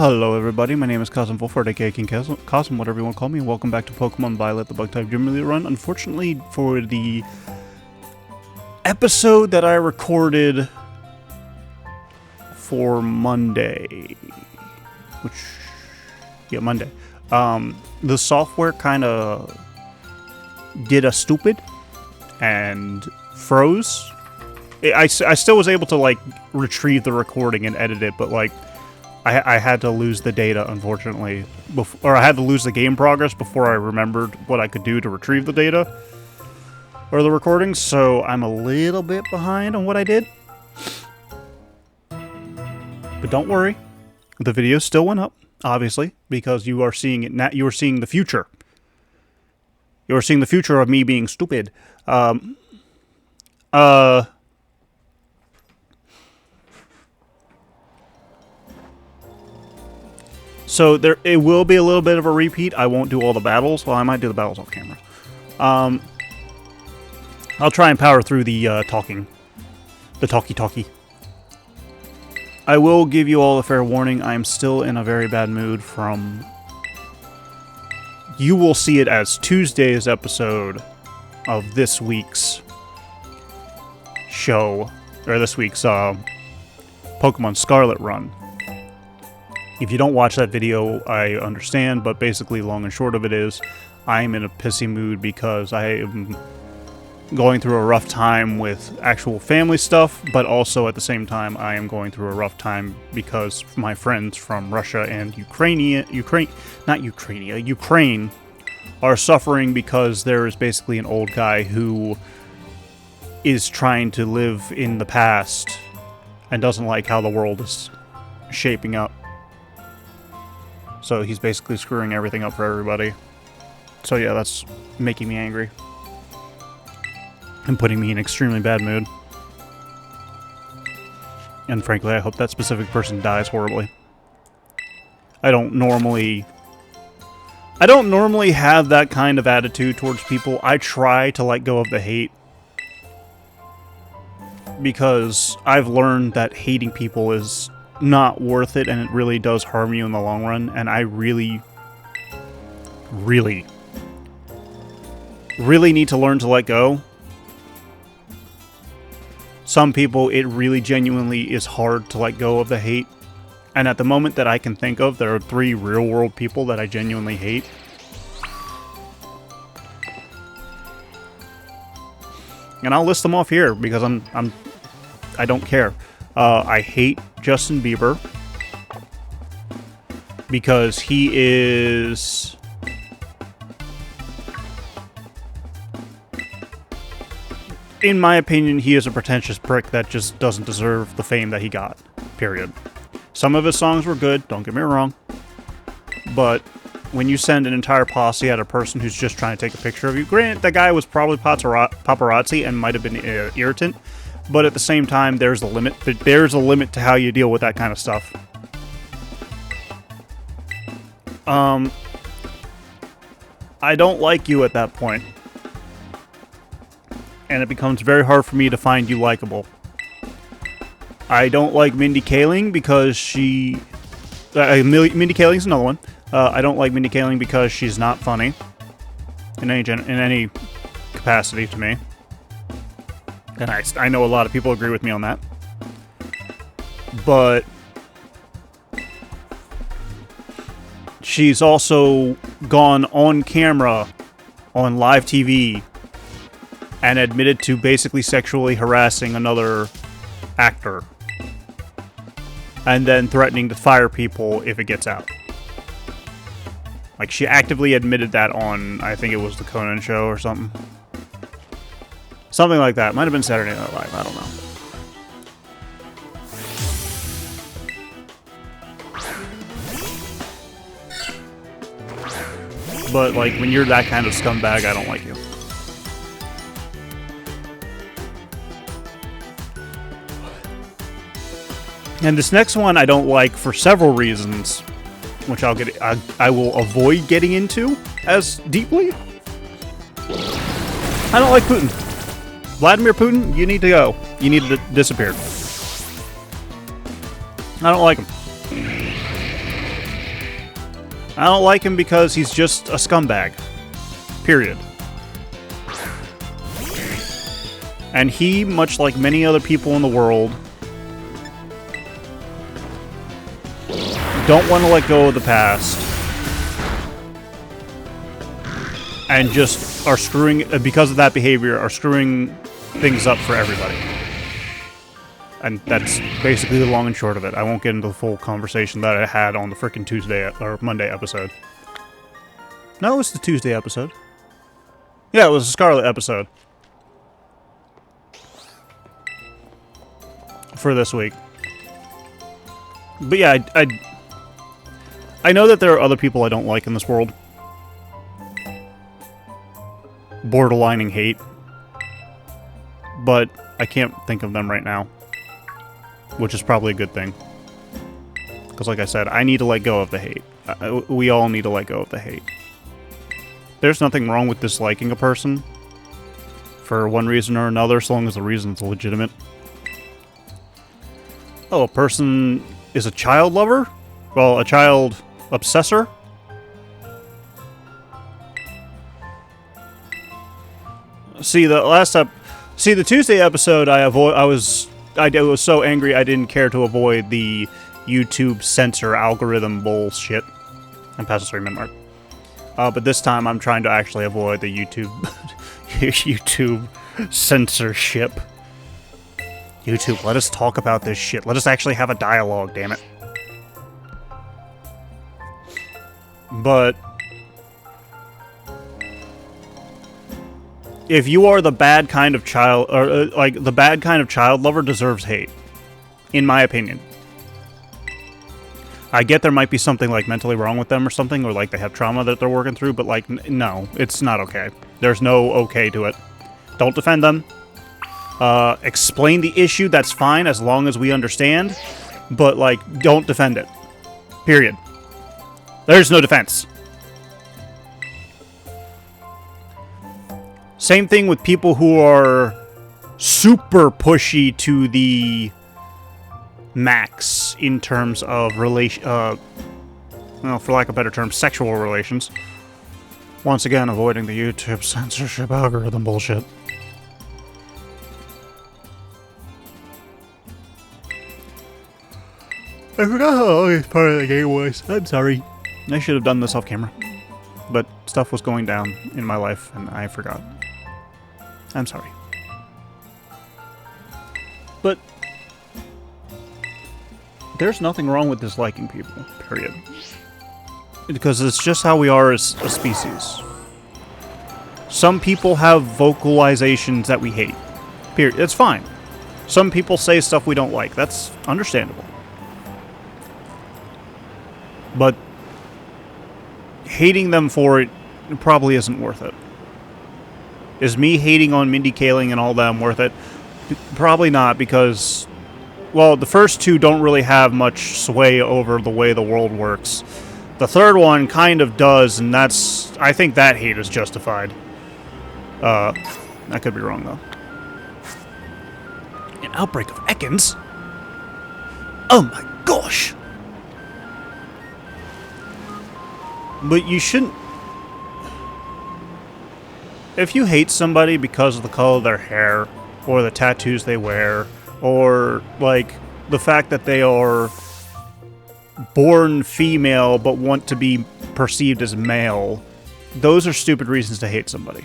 Hello everybody, my name is Kazm Vulfhart, aka King Kazm, whatever you want to call me, and welcome back to Pokemon Violet, the Bug-type Gym Leader Run. Unfortunately, for the episode that I recorded for Monday, Monday, the software kind of did a stupid and froze. I still was able to, like, retrieve the recording and edit it, but, like, I had to lose the data, unfortunately. Or I had to lose the game progress before I remembered what I could do to retrieve the data. Or the recordings, so I'm a little bit behind on what I did. But don't worry. The video still went up, obviously, because you are seeing it now. You are seeing the future. You are seeing the future of me being stupid. So it will be a little bit of a repeat. I won't do all the battles. Well, I might do the battles off camera. I'll try and power through the talkie. I will give you all a fair warning. I am still in a very bad mood from... You will see it as Tuesday's episode of this week's show, or this week's Pokemon Scarlet run. If you don't watch that video, I understand, but basically, long and short of it is, I'm in a pissy mood because I am going through a rough time with actual family stuff, but also at the same time, I am going through a rough time because my friends from Russia and Ukraine are suffering because there is basically an old guy who is trying to live in the past and doesn't like how the world is shaping up. So he's basically screwing everything up for everybody. So yeah, that's making me angry. And putting me in an extremely bad mood. And frankly, I hope that specific person dies horribly. I don't normally have that kind of attitude towards people. I try to let go of the hate. Because I've learned that hating people is not worth it, and it really does harm you in the long run, and I really need to learn to let go. Some people, it really genuinely is hard to let go of the hate, and at the moment that I can think of, there are 3 real-world people that I genuinely hate. And I'll list them off here, because I don't care. I hate Justin Bieber because he is in my opinion, he is a pretentious prick that just doesn't deserve the fame that he got, period. Some of his songs were good, don't get me wrong, but when you send an entire posse at a person who's just trying to take a picture of you, granted, the guy was probably paparazzi and might have been irritant, but at the same time, there's a limit. There's a limit to how you deal with that kind of stuff. I don't like you at that point. And it becomes very hard for me to find you likable. I don't like Mindy Kaling because she... Mindy Kaling's another one. I don't like Mindy Kaling because she's not funny. In any capacity to me. And I know a lot of people agree with me on that. But she's also gone on camera, on live TV, and admitted to basically sexually harassing another actor. And then threatening to fire people if it gets out. Like, she actively admitted that on, I think it was the Conan show or something. Something like that. Might have been Saturday Night Live. I don't know. But, like, when you're that kind of scumbag, I don't like you. And this next one I don't like for several reasons, which I will avoid getting into as deeply. I don't like Putin. Vladimir Putin, you need to go. You need to disappear. I don't like him. I don't like him because he's just a scumbag. Period. And he, much like many other people in the world, don't want to let go of the past. And just are screwing, because of that behavior, are screwing things up for everybody. And that's basically the long and short of it. I won't get into the full conversation that I had on the frickin' Tuesday or Monday episode. No, it was the Tuesday episode. Yeah, it was the Scarlet episode. For this week. But yeah, I know that there are other people I don't like in this world. Borderlining hate. But I can't think of them right now. Which is probably a good thing. Because like I said, I need to let go of the hate. We all need to let go of the hate. There's nothing wrong with disliking a person. For one reason or another, as long as the reason's legitimate. Oh, a person is a child lover? Well, a child obsessor? See, the Tuesday episode, I was so angry I didn't care to avoid the YouTube censor algorithm bullshit. And past the 3-minute mark. But this time I'm trying to actually avoid the YouTube YouTube censorship. YouTube, let us talk about this shit. Let us actually have a dialogue, damn it. But if you are the bad kind of child, or like the bad kind of child lover deserves hate, in my opinion. I get there might be something like mentally wrong with them or something, or like they have trauma that they're working through, but like, no, it's not okay. There's no okay to it. Don't defend them. Explain the issue, that's fine, as long as we understand, but like, don't defend it. Period. There's no defense. Same thing with people who are super pushy to the max in terms of well, for lack of a better term, sexual relations. Once again, avoiding the YouTube censorship algorithm bullshit. I forgot how long this part of the game was. I'm sorry. I should have done this off camera. But stuff was going down in my life, and I forgot. I'm sorry. But there's nothing wrong with disliking people, period. Because it's just how we are as a species. Some people have vocalizations that we hate. Period. It's fine. Some people say stuff we don't like. That's understandable. But hating them for it probably isn't worth it. Is me hating on Mindy Kaling and all them worth it? Probably not, because, well, the first two don't really have much sway over the way the world works. The third one kind of does, and I think that hate is justified. I could be wrong, though. An outbreak of Ekans? Oh my gosh! But you shouldn't... If you hate somebody because of the color of their hair, or the tattoos they wear, or, like, the fact that they are born female but want to be perceived as male, those are stupid reasons to hate somebody.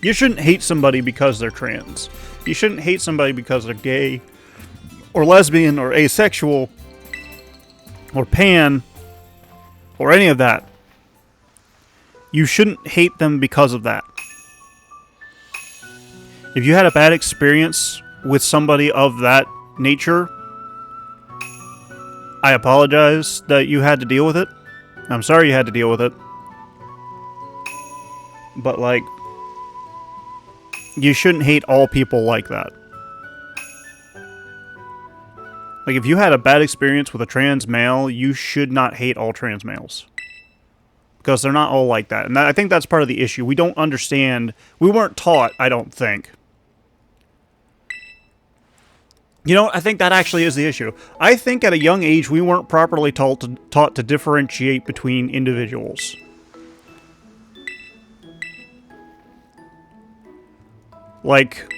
You shouldn't hate somebody because they're trans. You shouldn't hate somebody because they're gay, or lesbian, or asexual, or pan, or any of that. You shouldn't hate them because of that. If you had a bad experience with somebody of that nature, I apologize that you had to deal with it. I'm sorry you had to deal with it. But, like, you shouldn't hate all people like that. Like, if you had a bad experience with a trans male, you should not hate all trans males. Because they're not all like that. And I think that's part of the issue. We don't understand. We weren't taught, I don't think, You know, I think that actually is the issue. I think at a young age, we weren't properly taught to differentiate between individuals. Like,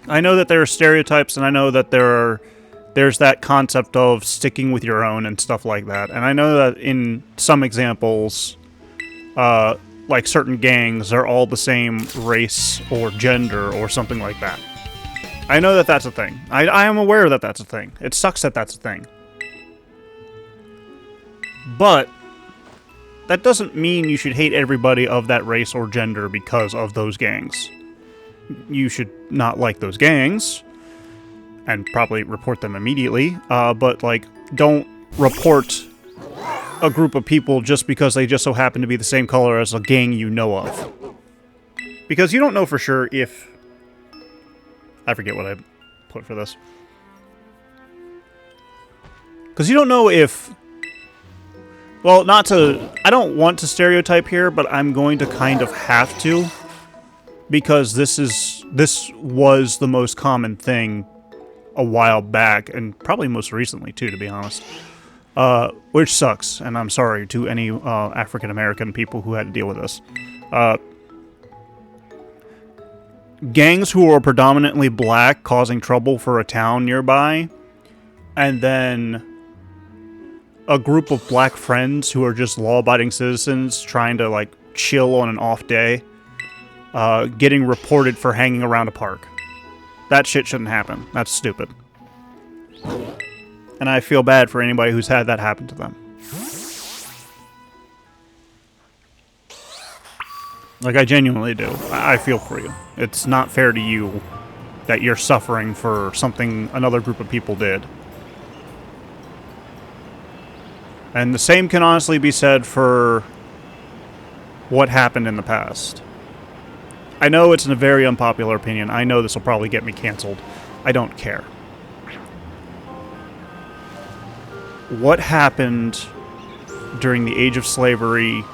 I know that there are stereotypes, and I know that there's that concept of sticking with your own and stuff like that. And I know that in some examples, like certain gangs are all the same race or gender or something like that. I know that that's a thing. I am aware that that's a thing. It sucks that that's a thing. But that doesn't mean you should hate everybody of that race or gender because of those gangs. You should not like those gangs and probably report them immediately, but, like, don't report a group of people just because they just so happen to be the same color as a gang you know of. Because you don't know for sure if... I forget what I put for this. Because you don't know if... Well, not to... I don't want to stereotype here, but I'm going to kind of have to. Because this was the most common thing a while back, and probably most recently too, to be honest. Which sucks, and I'm sorry to any African-American people who had to deal with this. Gangs who are predominantly black causing trouble for a town nearby, and then a group of black friends who are just law-abiding citizens trying to, like, chill on an off day, getting reported for hanging around a park. That shit shouldn't happen. That's stupid. And I feel bad for anybody who's had that happen to them. Like, I genuinely do. I feel for you. It's not fair to you that you're suffering for something another group of people did. And the same can honestly be said for what happened in the past. I know it's a very unpopular opinion. I know this will probably get me canceled. I don't care. What happened during the age of slavery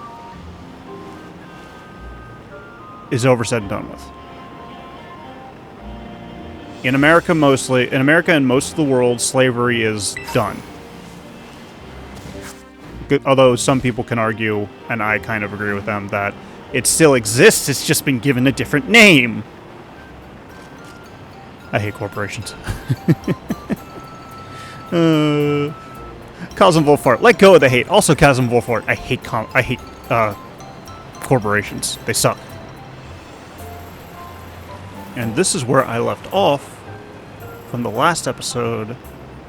is over, said and done with. In America mostly, in America and most of the world, slavery is done. Although some people can argue, and I kind of agree with them, that it still exists, it's just been given a different name. I hate corporations. Kazm Vulfhart, let go of the hate. Also Kazm Vulfhart, I hate corporations. They suck. And this is where I left off from the last episode,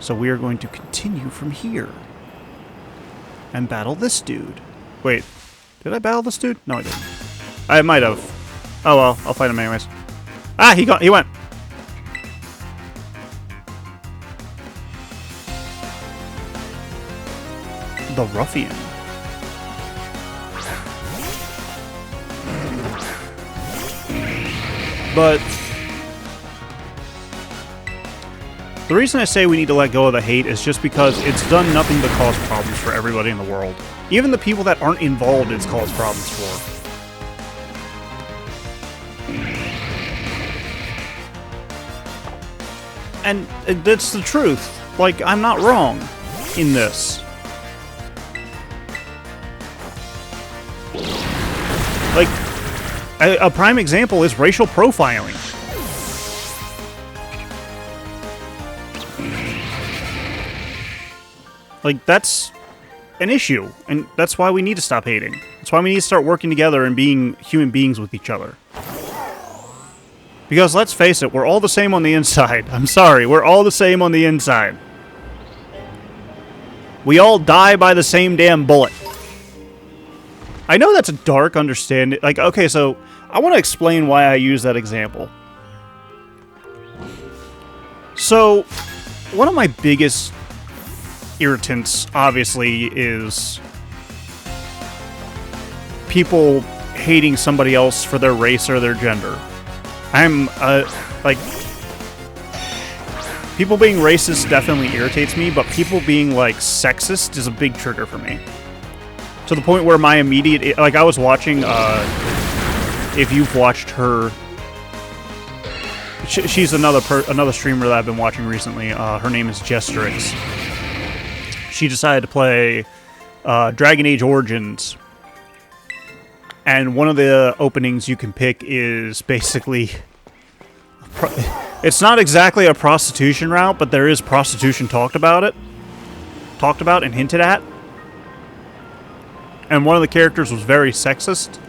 so we are going to continue from here. And battle this dude. Wait, did I battle this dude? No, I didn't. I might have. Oh well, I'll fight him anyways. Ah, he went. The Ruffian. But the reason I say we need to let go of the hate is just because it's done nothing but cause problems for everybody in the world. Even the people that aren't involved, it's caused problems for. And that's the truth. Like, I'm not wrong in this. Like, a prime example is racial profiling. Like, that's an issue, and that's why we need to stop hating. That's why we need to start working together and being human beings with each other. Because, let's face it, we're all the same on the inside. I'm sorry, we're all the same on the inside. We all die by the same damn bullet. I know that's a dark understanding. Like, okay, so I want to explain why I use that example. So, one of my biggest irritants, obviously, is people hating somebody else for their race or their gender. I'm, like, people being racist definitely irritates me, but people being, like, sexist is a big trigger for me. To the point where my immediate... Like, I was watching, if you've watched her... she's another streamer that I've been watching recently. Her name is Jesterix. She decided to play Dragon Age Origins, and one of the openings you can pick is basically... It's not exactly a prostitution route, but there is prostitution talked about and hinted at. And one of the characters was very sexist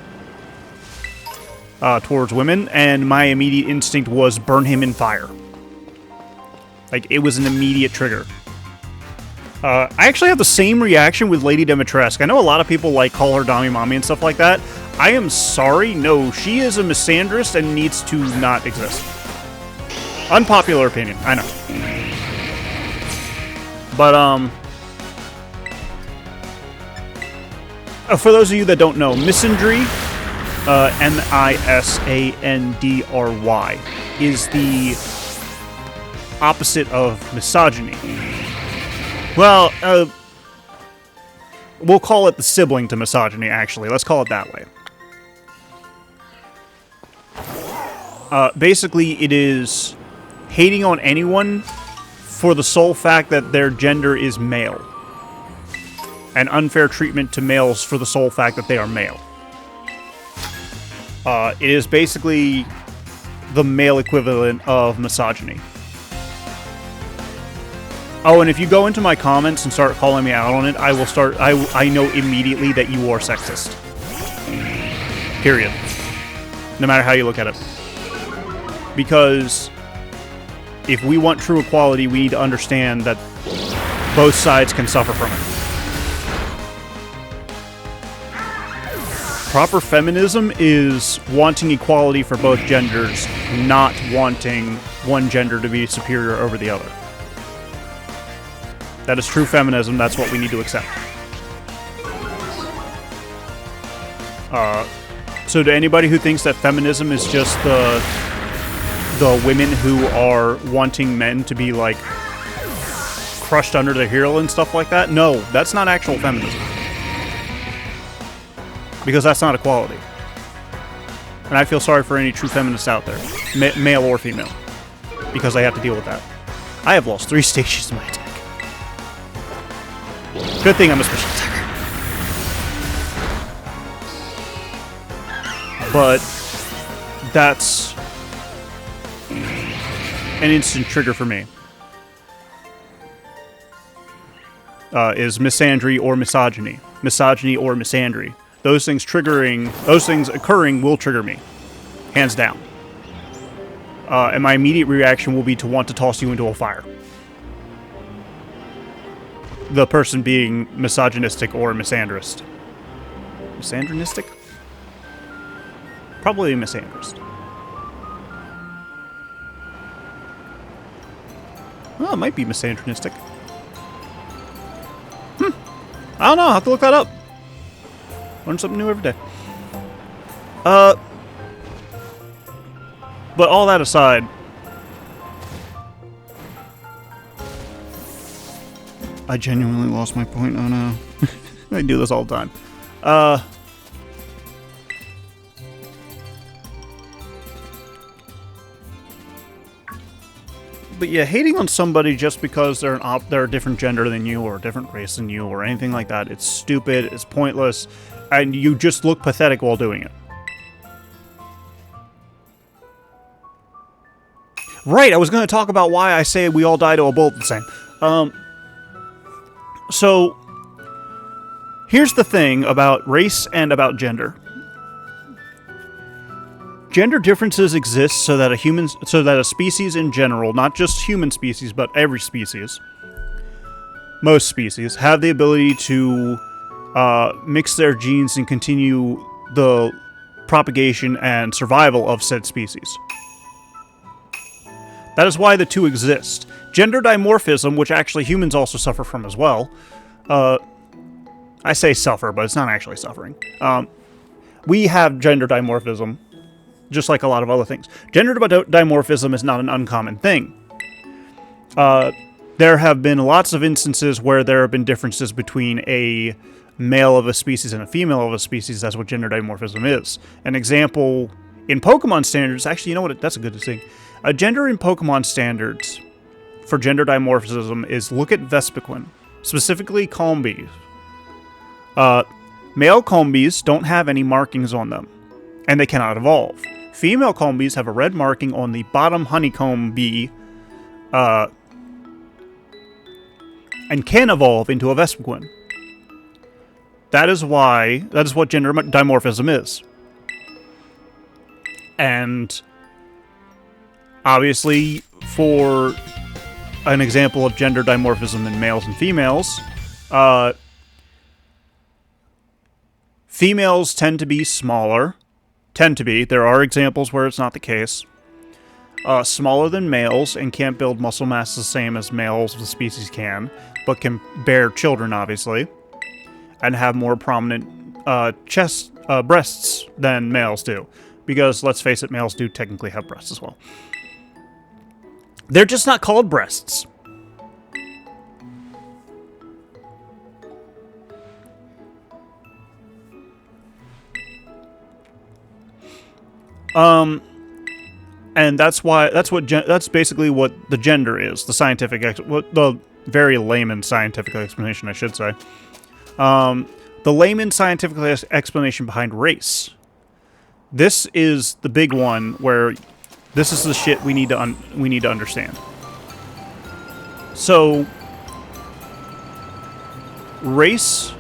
towards women, and my immediate instinct was burn him in fire. Like, it was an immediate trigger. I actually have the same reaction with Lady Dimitrescu. I know a lot of people like call her Dami Mommy and stuff like that. I am sorry, no, she is a misandrist and needs to not exist. Unpopular opinion, I know. But, for those of you that don't know, misandry, M-I-S-A-N-D-R-Y, is the opposite of misogyny. Well, we'll call it the sibling to misogyny, actually. Let's call it that way. Basically, it is hating on anyone for the sole fact that their gender is male. And unfair treatment to males for the sole fact that they are male. It is basically the male equivalent of misogyny. Oh, and if you go into my comments and start calling me out on it, I will start... I know immediately that you are sexist. Period. No matter how you look at it. Because if we want true equality, we need to understand that both sides can suffer from it. Proper feminism is wanting equality for both genders, not wanting one gender to be superior over the other. That is true feminism. That's what we need to accept. So to anybody who thinks that feminism is just the women who are wanting men to be, like, crushed under their heel and stuff like that, no, that's not actual feminism. Because that's not equality. And I feel sorry for any true feminists out there, male or female, because I have to deal with that. I have lost 3 stages in my attack. Good thing I'm a special attacker. But that's an instant trigger for me. Is misandry or misogyny. Misogyny or misandry. Those things occurring will trigger me. Hands down. And my immediate reaction will be to want to toss you into a fire. The person being misogynistic or misandrist. Misandronistic? Probably a misandrist. Oh, it might be misandronistic. I don't know. I'll have to look that up. Learn something new every day. But all that aside, I genuinely lost my point. Oh no. I do this all the time. But yeah, hating on somebody just because they're a different gender than you, or a different race than you, or anything like that, it's stupid, it's pointless, and you just look pathetic while doing it. Right, I was going to talk about why I say we all die to a bullet the same. So, here's the thing about race and about gender. Gender differences exist so that a species in general, not just human species, but every species, most species, have the ability to mix their genes and continue the propagation and survival of said species. That is why the two exist. Gender dimorphism, which actually humans also suffer from as well. I say suffer, but it's not actually suffering. We have gender dimorphism, just like a lot of other things. Gender dimorphism is not an uncommon thing. There have been lots of instances where there have been differences between a male of a species and a female of a species. That's what gender dimorphism is. An example in Pokemon standards, actually, you know what? That's a good thing. A gender in Pokemon standards for gender dimorphism is look at Vespiquen, specifically Combees. Male Combees don't have any markings on them, and they cannot evolve. Female Combees have a red marking on the bottom honeycomb bee, and can evolve into a Vespiquen. That is what gender dimorphism is. And obviously, for an example of gender dimorphism in males and females, females tend to be smaller. There are examples where it's not the case. Smaller than males and can't build muscle mass the same as males of the species can, but can bear children, obviously, and have more prominent breasts than males do. Because, let's face it, males do technically have breasts as well. They're just not called breasts. And that's basically what the gender is, the very layman scientific explanation, I should say. The layman scientific explanation behind race. This is the big one where this is the shit we need to understand. So, race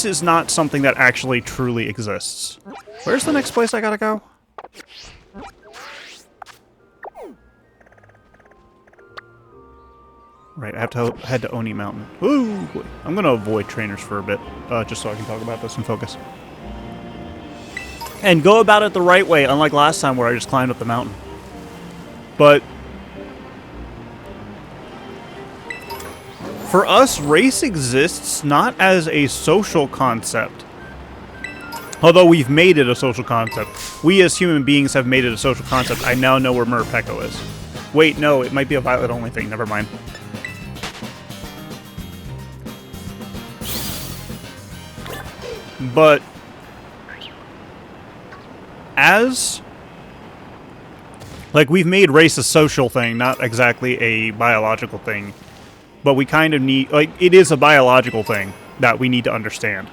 is not something that actually truly exists. Where's the next place I gotta go? Right, I have to head to Oni Mountain. Ooh, I'm gonna avoid trainers for a bit, just so I can talk about this and focus. And go about it the right way, unlike last time where I just climbed up the mountain. But for us, race exists not as a social concept. Although we've made it a social concept. We as human beings have made it a social concept. I now know where Murpeko is. Wait, no, it might be a Violet-only thing. Never mind. But we've made race a social thing, not exactly a biological thing. But we kind of need, it is a biological thing that we need to understand.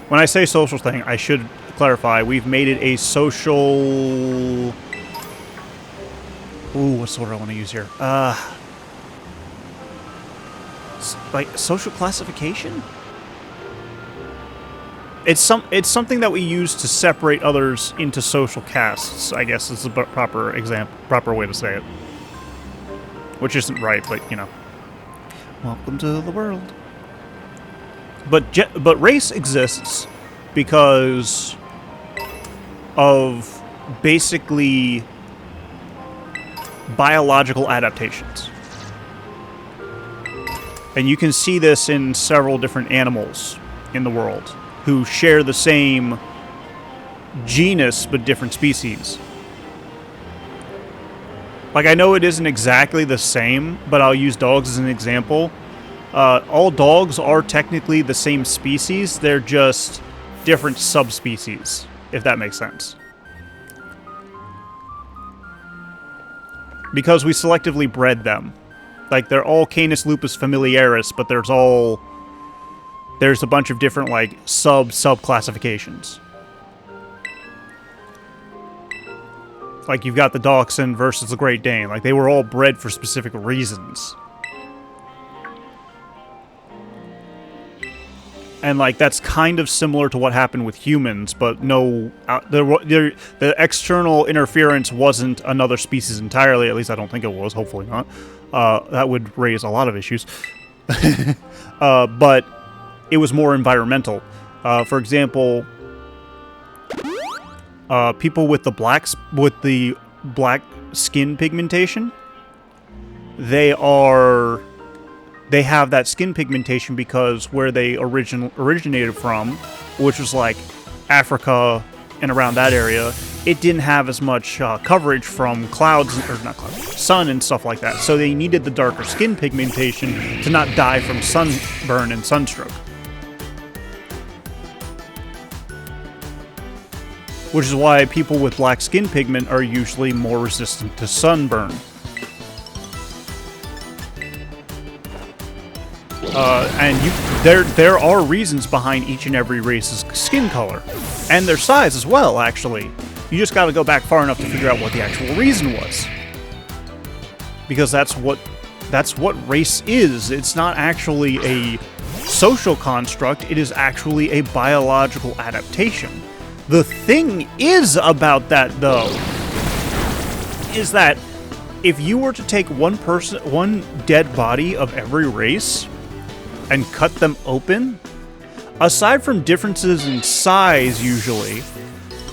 When I say social thing, I should clarify, we've made it a social... Ooh, what sort I want to use here? Social classification? It's something that we use to separate others into social castes, I guess is the proper way to say it. Which isn't right, but, you know. Welcome to the world. But race exists because of basically biological adaptations. And you can see this in several different animals in the world who share the same genus but different species. Like, I know it isn't exactly the same, but I'll use dogs as an example. All dogs are technically the same species, they're just different subspecies, if that makes sense. Because we selectively bred them. Like, they're all Canis lupus familiaris, but there's a bunch of different, like, sub-classifications. Like, you've got the Dachshund versus the Great Dane. Like, they were all bred for specific reasons. And, like, that's kind of similar to what happened with humans, but no... the external interference wasn't another species entirely. At least I don't think it was. Hopefully not. That would raise a lot of issues. But it was more environmental. For example... people with the black skin pigmentation, they have that skin pigmentation because where they originated from, which was like Africa and around that area, it didn't have as much coverage from clouds, or not clouds, sun and stuff like that. So they needed the darker skin pigmentation to not die from sunburn and sunstroke. which is why people with black skin pigment are usually more resistant to sunburn. There are reasons behind each and every race's skin color, and their size as well, actually. You just gotta go back far enough to figure out what the actual reason was. Because that's what race is. It's not actually a social construct, it is actually a biological adaptation. The thing is about that, though, is that if you were to take one dead body of every race and cut them open, aside from differences in size usually,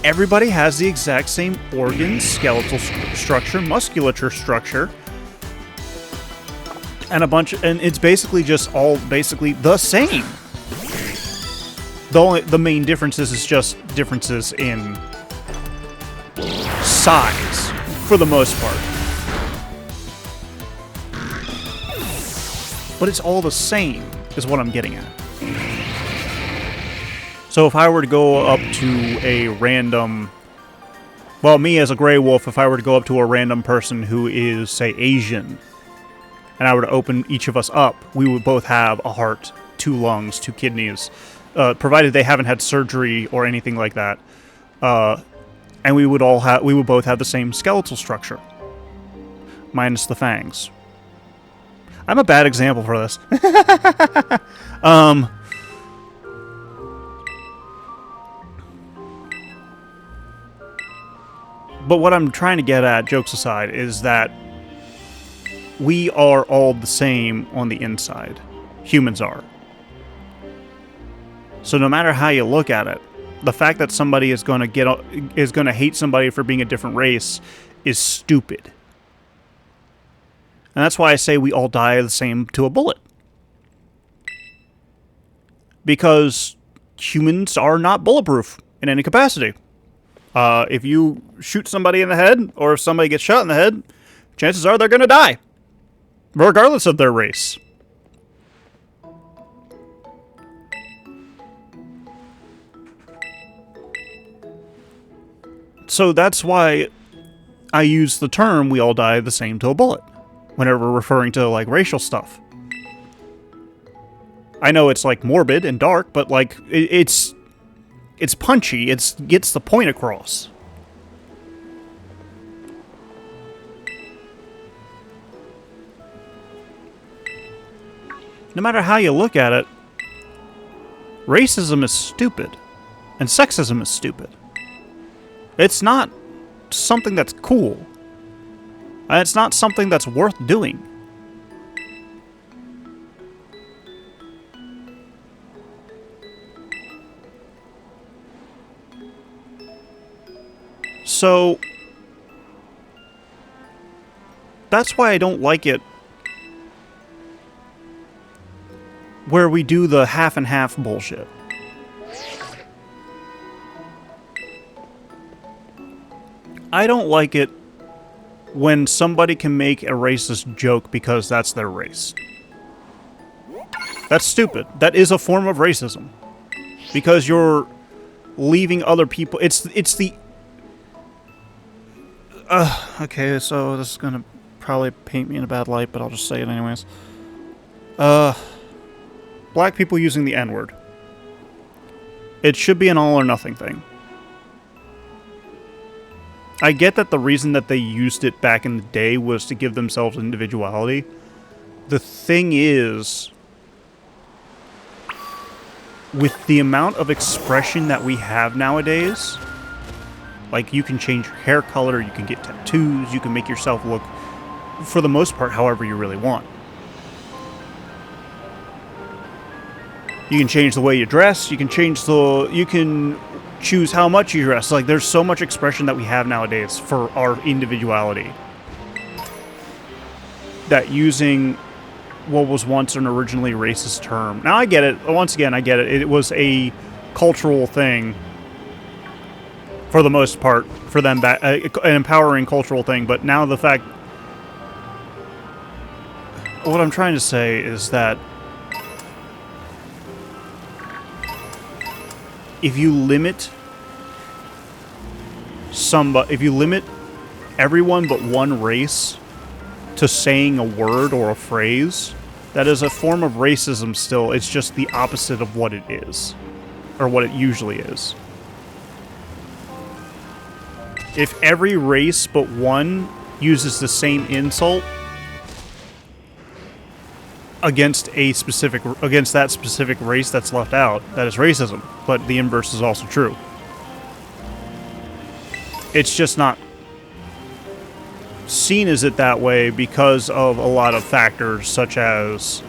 everybody has the exact same organs, skeletal structure, musculature structure, and and it's basically just all basically the same. The main differences is just differences in size, for the most part. But it's all the same, is what I'm getting at. So if I were to go up to a random... Well, me as a Grey Wolf, if I were to go up to a random person who is, say, Asian, and I were to open each of us up, we would both have a heart, 2 lungs, 2 kidneys, provided they haven't had surgery or anything like that. And we would both have the same skeletal structure, minus the fangs. I'm a bad example for this. But what I'm trying to get at, jokes aside, is that we are all the same on the inside. Humans are. So no matter how you look at it, the fact that somebody is going to hate somebody for being a different race is stupid. And that's why I say we all die the same to a bullet. Because humans are not bulletproof in any capacity. If you shoot somebody in the head, or if somebody gets shot in the head, chances are they're going to die. Regardless of their race. So that's why I use the term, we all die the same to a bullet, whenever referring to, like, racial stuff. I know it's, like, morbid and dark, but, like, it's punchy. It gets the point across. No matter how you look at it, racism is stupid, and sexism is stupid. It's not something that's cool. And it's not something that's worth doing. So, that's why I don't like it where we do the half and half bullshit. I don't like it when somebody can make a racist joke because that's their race. That's stupid. That is a form of racism. Because you're leaving other people... It's the... okay, so this is gonna probably paint me in a bad light, but I'll just say it anyways. Black people using the N-word. It should be an all or nothing thing. I get that the reason that they used it back in the day was to give themselves individuality. The thing is, with the amount of expression that we have nowadays, like, you can change your hair color, you can get tattoos, you can make yourself look, for the most part, however you really want. You can change the way you dress, you can choose how much you dress. Like, there's so much expression that we have nowadays for our individuality that using what was once an originally racist term. Now, I get it. Once again, I get it. It was a cultural thing for the most part for them, an empowering cultural thing. But now the fact... What I'm trying to say is that if you limit if you limit everyone but one race to saying a word or a phrase, that is a form of racism still. It's just the opposite of what it is, or what it usually is. If every race but one uses the same insult against that specific race that's left out, that is racism. But the inverse is also true. It's just not seen as it that way because of a lot of factors, such as,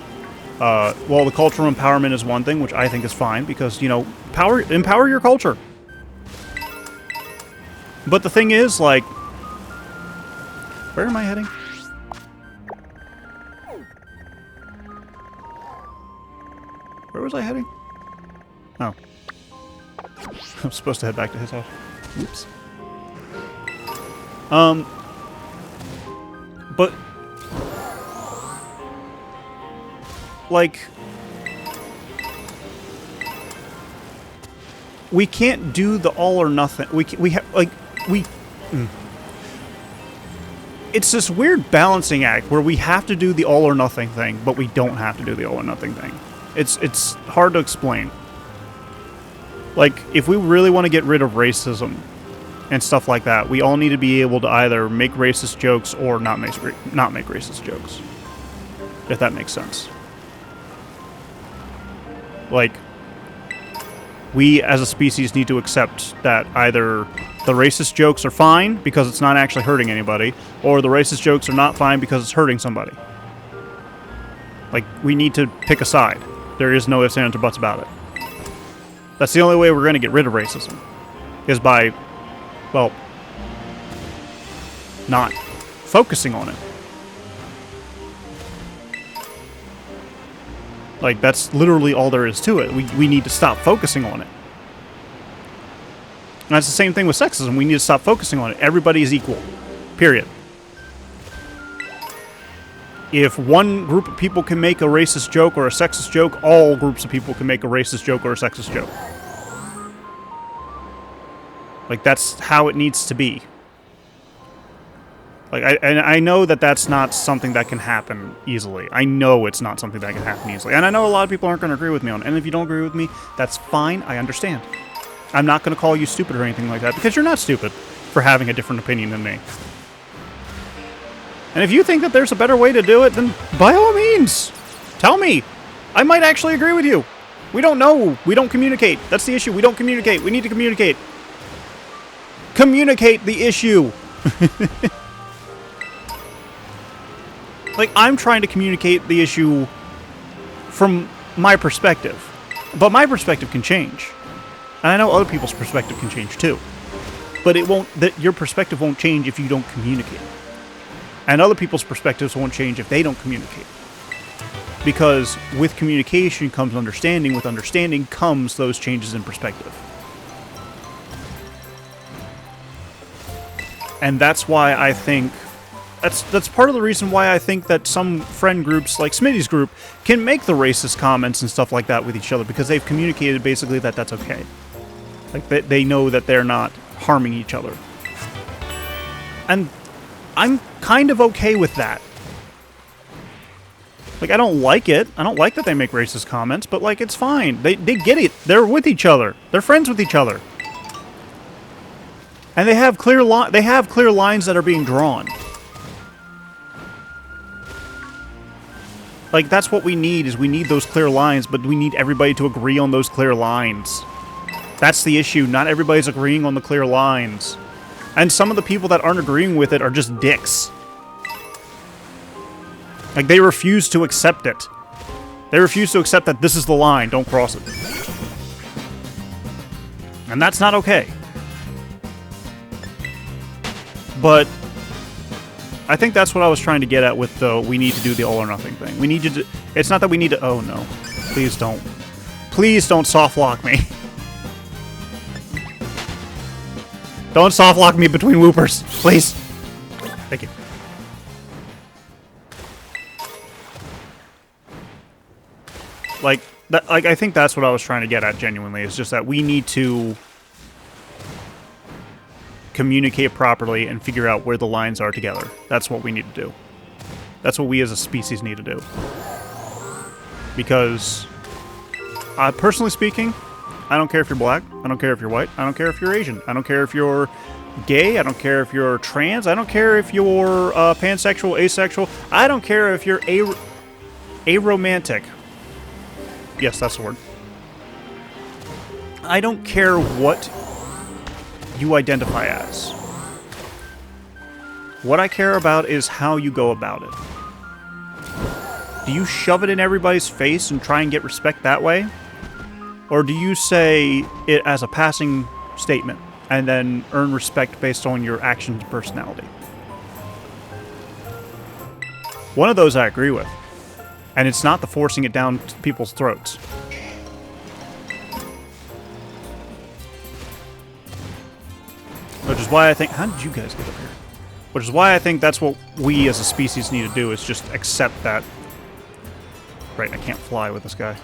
well, the cultural empowerment is one thing, which I think is fine, because, you know, empower your culture. But the thing is, like, where am I heading? Where was I heading? Oh. I'm supposed to head back to his house. Oops. But, like, we can't do the all or nothing. It's this weird balancing act where we have to do the all or nothing thing, but we don't have to do the all or nothing thing. It's hard to explain. Like, if we really want to get rid of racism and stuff like that, we all need to be able to either make racist jokes or not make racist jokes. If that makes sense. Like, we as a species need to accept that either the racist jokes are fine because it's not actually hurting anybody, or the racist jokes are not fine because it's hurting somebody. Like, we need to pick a side. There is no ifs, ands, or buts about it. That's the only way we're going to get rid of racism. Is by, well, not focusing on it. Like, that's literally all there is to it. We need to stop focusing on it. And that's the same thing with sexism. We need to stop focusing on it. Everybody is equal. Period. If one group of people can make a racist joke or a sexist joke, all groups of people can make a racist joke or a sexist joke. Like, that's how it needs to be. Like, I know that that's not something that can happen easily. I know it's not something that can happen easily. And I know a lot of people aren't going to agree with me on it. And if you don't agree with me, that's fine. I understand. I'm not going to call you stupid or anything like that, because you're not stupid for having a different opinion than me. And if you think that there's a better way to do it, then by all means, tell me. I might actually agree with you. We don't know. We don't communicate. That's the issue. We don't communicate. We need to communicate. Communicate the issue. Like, I'm trying to communicate the issue from my perspective. But my perspective can change. And I know other people's perspective can change too. But it won't, your perspective won't change if you don't communicate. And other people's perspectives won't change if they don't communicate. Because with communication comes understanding. With understanding comes those changes in perspective. And that's why I think... That's part of the reason why I think that some friend groups, like Smitty's group, can make the racist comments and stuff like that with each other. Because they've communicated basically that that's okay. Like, they know that they're not harming each other. And I'm kind of okay with that. Like, I don't like it. I don't like that they make racist comments, but, like, it's fine. They get it. They're with each other. They're friends with each other. And they have clear lines that are being drawn. Like, that's what we need, is we need those clear lines, but we need everybody to agree on those clear lines. That's the issue. Not everybody's agreeing on the clear lines. And some of the people that aren't agreeing with it are just dicks. Like, they refuse to accept it. They refuse to accept that this is the line, don't cross it. And that's not okay. But I think that's what I was trying to get at with the we need to do the all or nothing thing. We need to do, it's not that we need to, oh no. Please don't. Please don't soft lock me. Don't soft lock me between whoopers, please. Thank you. Like, I think that's what I was trying to get at genuinely. It's just that we need to communicate properly and figure out where the lines are together. That's what we need to do. That's what we as a species need to do. Because, personally speaking, I don't care if you're black, I don't care if you're white, I don't care if you're Asian, I don't care if you're gay, I don't care if you're trans, I don't care if you're pansexual, asexual, I don't care if you're aromantic. Yes, that's the word. I don't care what you identify as. What I care about is how you go about it. Do you shove it in everybody's face and try and get respect that way? Or do you say it as a passing statement and then earn respect based on your actions and personality? One of those I agree with. And it's not the forcing it down people's throats. Which is why I think... How did you guys get up here? Which is why I think that's what we as a species need to do, is just accept that... Right, I can't fly with this guy.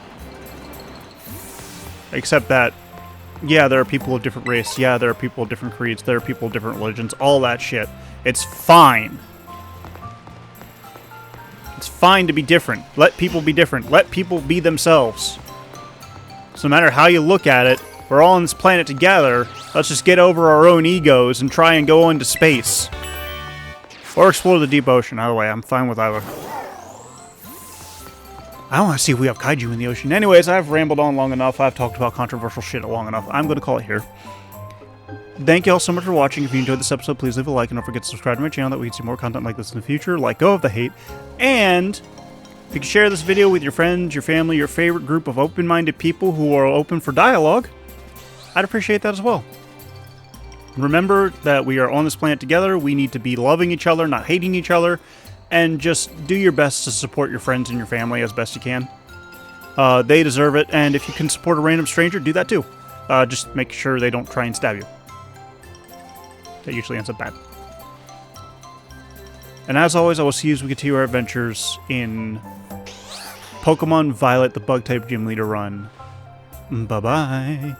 Accept that, yeah, there are people of different race, yeah, there are people of different creeds, there are people of different religions, all that shit. It's fine. It's fine to be different. Let people be different. Let people be themselves. So no matter how you look at it, we're all on this planet together. Let's just get over our own egos and try and go into space. Or explore the deep ocean. Either way, I'm fine with either. I want to see if we have kaiju in the ocean. Anyways, I've rambled on long enough. I've talked about controversial shit long enough. I'm going to call it here. Thank you all so much for watching. If you enjoyed this episode, please leave a like and don't forget to subscribe to my channel that we can see more content like this in the future. Let go of the hate. And if you can share this video with your friends, your family, your favorite group of open-minded people who are open for dialogue, I'd appreciate that as well. Remember that we are on this planet together. We need to be loving each other, not hating each other. And just do your best to support your friends and your family as best you can. They deserve it, and if you can support a random stranger, do that too. Just make sure they don't try and stab you. That usually ends up bad. And as always, I will see you as we continue our adventures in Pokemon Violet, the Bug-type Gym Leader run. Bye-bye.